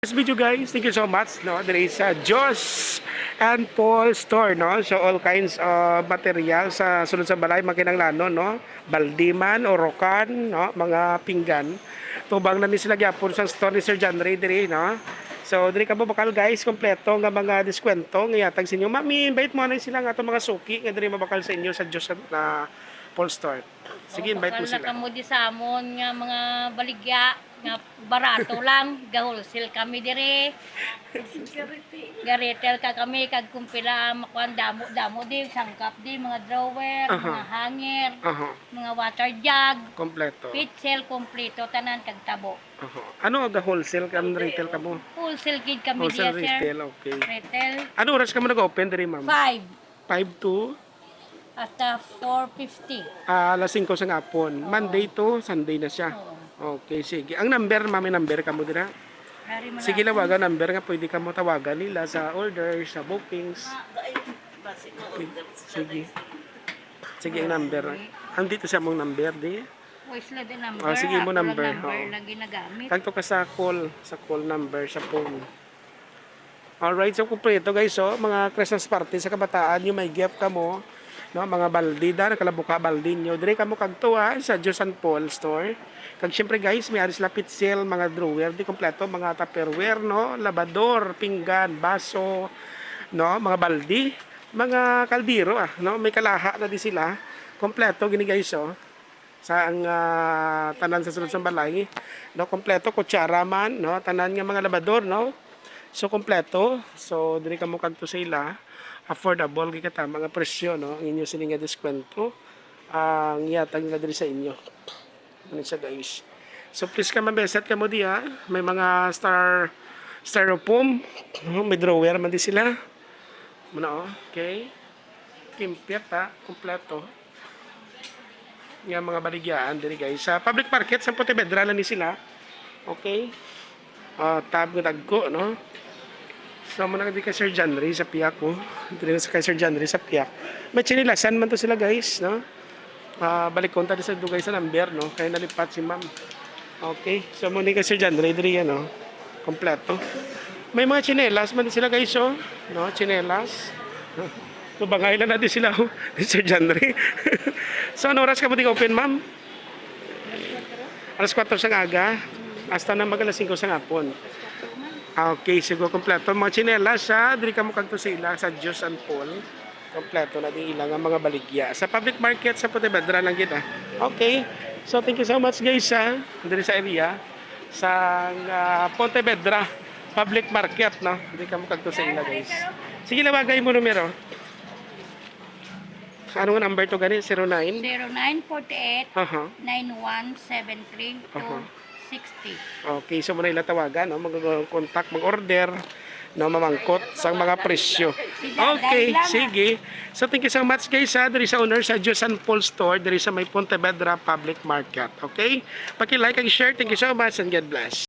This video guys, thank you so much. No, there is a Joss and Paul store, no. So all kinds of material sa sulod sa balay makinanglanon, no. Baldiman, orokan, no, mga pinggan. Tubang na ni sila gyapon sa store ni Sir John Ray diri, no. So diri ka mo bakal guys, kompleto nga mga diskwento nga yatag sa inyo. Mami, invite mo na sila nga atong mga suki nga diri mabakal sa inyo sa Joss na Paul store. Sige, invite mo sila. Kamo di sa amon nga mga baligya nga barato lang, ga-wholesale kami dire. Ga-retail ka kami kag kumpila makuan damo di sangkap di mga drawer, mga hanger, mga water jug, Kompleto. pitchel kompleto tanan kag tabo. Ano ga wholesale kan retail ka mo? Wholesale gid kami Wholesale diya, sir. retail, okay. Retail Ano oras ka mo nag-open diri, ma'am? 5 5 to hasta 4:50. alas 5 sa ngapon. Monday to Sunday na siya. Okay, sige. Ang number, mami, number ka mo dira. Dari man Sige, lawagan number nga pwede ka mo tawagan nila sa order, sa bookings. Okay, sige. Sige, ang number. Andito siya mong number, di? voice la din number. Oh, sige mo Ako lang number. number Oo. na ginagamit. Tagto ka sa call number, sa phone. Alright, so kumpleto guys, so, mga Christmas party sa kabataan, yung may gift ka mo, no, mga baldi da, nakalabuka baldi nyo. Dire ka mo kagtuwa sa Joss and Paul store. Kag syempre guys, may aris lapit sale, mga drawer, di kompleto, mga tupperware, no, labador, pinggan, baso, no, mga baldi, mga kaldiro, no, may kalaha na di sila. Kompleto gini guys, oh. Sa ang tanan sa sulod sa balay, no, kompleto kutsara man, no, tanan nga mga labador, no. So kompleto. So diri ka mo kadto sa ila, affordable gyud ta mga presyo, no, ang inyo sini nga diskwento. Ang yatag nila diri sa inyo. Ano siya guys. So please ka mabeset ka mo diha. May mga styrofoam, may drawer man di sila. Muna oh, okay. Kimpyat ha, kompleto. Nga mga baligyaan diri guys. Sa public market sa Pontevedra lang ni sila. Okay. Tab nga dagko, no. So muna di kay Sir John Ray sa piyak ko. Diri sa kay Sir John Ray sa piyak. May chinilasan man to sila guys, no. Balik konta di sa dugay sa number, no. Kaya nalipat si ma'am. Okay. So muna kay Sir John Ray diri yan, no. Kompleto. May mga chinelas man sila guys, oh. No, chinelas. So bangay lang natin sila, oh. Sir John Ray. So ano oras ka mo di open, ma'am? Alas 4 sa aga. Hasta na mag alas 5 sa ngapon. Okay, siguro kompleto. Mga chinelas, diri ka mo kagto sa ila sa Joss and Paul. Kompleto na din ilang ang mga baligya. Sa public market sa Pontevedra lang kita. Okay. So thank you so much guys diri sa area sa Pontevedra public market, no. Diri ka mo kagto sa ila guys. Sige lawagay mo numero. Ano nga number to gani? 09? 0948 9173 Okay, so muna ila tawagan, no? Mag-contact, mag-order, no? Mamangkot sa mga presyo. Okay, sige. So thank you so much guys diri sa owner sa Joss and Paul store, diri sa may Pontevedra Public Market. Okay? Paki-like and share. Thank you so much and God bless.